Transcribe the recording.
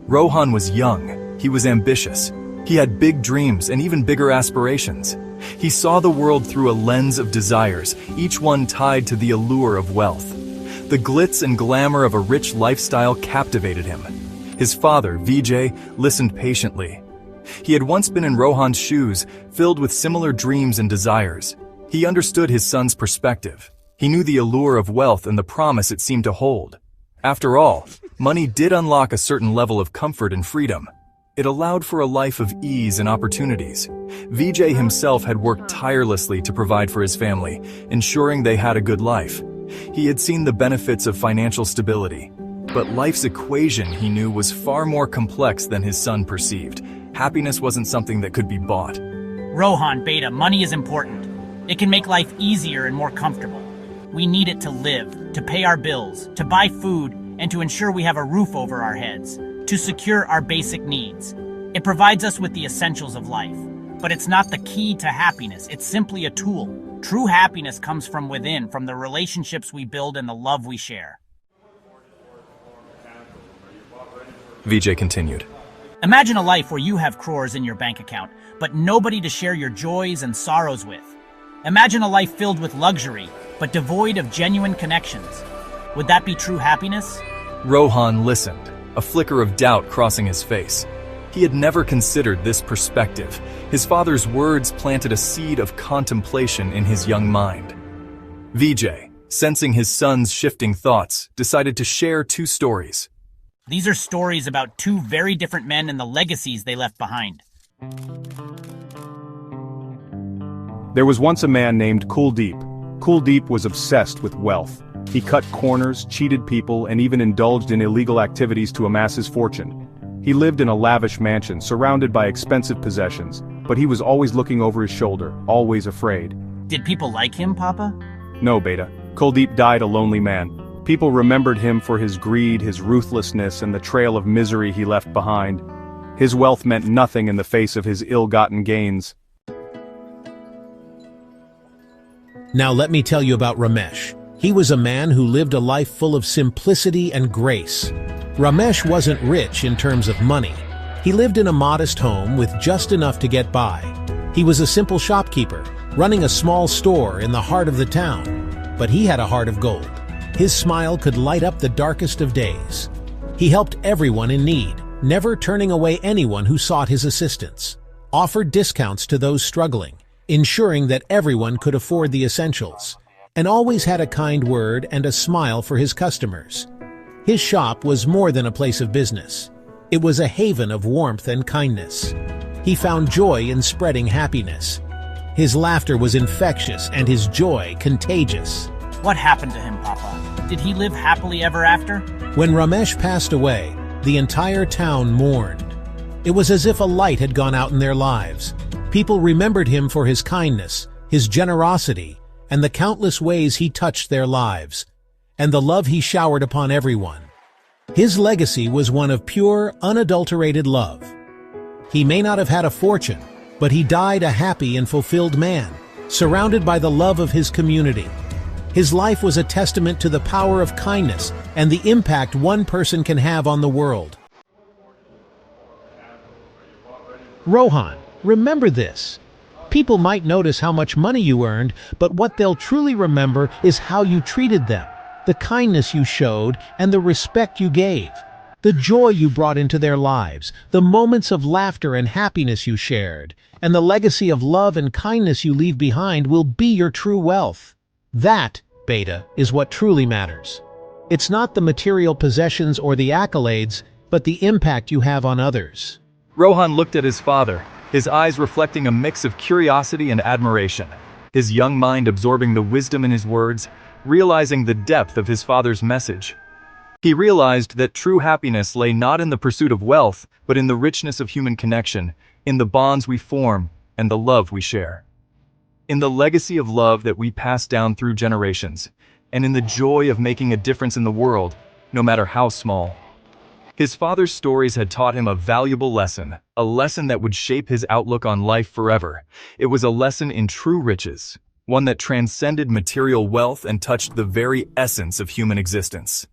Rohan was young, he was ambitious, he had big dreams and even bigger aspirations. He saw the world through a lens of desires, each one tied to the allure of wealth. The glitz and glamour of a rich lifestyle captivated him. His father, Vijay, listened patiently. He had once been in Rohan's shoes, filled with similar dreams and desires. He understood his son's perspective. He knew the allure of wealth and the promise it seemed to hold. After all, money did unlock a certain level of comfort and freedom. It allowed for a life of ease and opportunities. Vijay himself had worked tirelessly to provide for his family, ensuring they had a good life. He had seen the benefits of financial stability. But life's equation, he knew, was far more complex than his son perceived. Happiness wasn't something that could be bought. Rohan, Beta, money is important. It can make life easier and more comfortable. We need it to live, to pay our bills, to buy food, and to ensure we have a roof over our heads, to secure our basic needs. It provides us with the essentials of life. But it's not the key to happiness, it's simply a tool. True happiness comes from within, from the relationships we build and the love we share. Vijay continued. Imagine a life where you have crores in your bank account, but nobody to share your joys and sorrows with. Imagine a life filled with luxury, but devoid of genuine connections. Would that be true happiness? Rohan listened, a flicker of doubt crossing his face. He had never considered this perspective. His father's words planted a seed of contemplation in his young mind. Vijay, sensing his son's shifting thoughts, decided to share two stories. These are stories about two very different men and the legacies they left behind. There was once a man named Kuldeep. Kuldeep was obsessed with wealth. He cut corners, cheated people, and even indulged in illegal activities to amass his fortune. He lived in a lavish mansion, surrounded by expensive possessions, but he was always looking over his shoulder, always afraid. Did people like him, Papa? No, Beta. Kuldeep died a lonely man. People remembered him for his greed, his ruthlessness, and the trail of misery he left behind. His wealth meant nothing in the face of his ill-gotten gains. Now let me tell you about Ramesh. He was a man who lived a life full of simplicity and grace. Ramesh wasn't rich in terms of money. He lived in a modest home with just enough to get by. He was a simple shopkeeper, running a small store in the heart of the town. But he had a heart of gold. His smile could light up the darkest of days. He helped everyone in need, never turning away anyone who sought his assistance. Offered discounts to those struggling, ensuring that everyone could afford the essentials, and always had a kind word and a smile for his customers. His shop was more than a place of business. It was a haven of warmth and kindness. He found joy in spreading happiness. His laughter was infectious and his joy contagious. What happened to him, Papa? Did he live happily ever after? When Ramesh passed away, the entire town mourned. It was as if a light had gone out in their lives. People remembered him for his kindness, his generosity, and the countless ways he touched their lives, and the love he showered upon everyone. His legacy was one of pure, unadulterated love. He may not have had a fortune, but he died a happy and fulfilled man, surrounded by the love of his community. His life was a testament to the power of kindness and the impact one person can have on the world. Rohan, remember this. People might notice how much money you earned, but what they'll truly remember is how you treated them, the kindness you showed, and the respect you gave. The joy you brought into their lives, the moments of laughter and happiness you shared, and the legacy of love and kindness you leave behind will be your true wealth. That, Beta, is what truly matters. It's not the material possessions or the accolades, but the impact you have on others. Rohan looked at his father, his eyes reflecting a mix of curiosity and admiration, his young mind absorbing the wisdom in his words, realizing the depth of his father's message. He realized that true happiness lay not in the pursuit of wealth, but in the richness of human connection, in the bonds we form, and the love we share. In the legacy of love that we pass down through generations, and in the joy of making a difference in the world, no matter how small. His father's stories had taught him a valuable lesson, a lesson that would shape his outlook on life forever. It was a lesson in true riches, one that transcended material wealth and touched the very essence of human existence.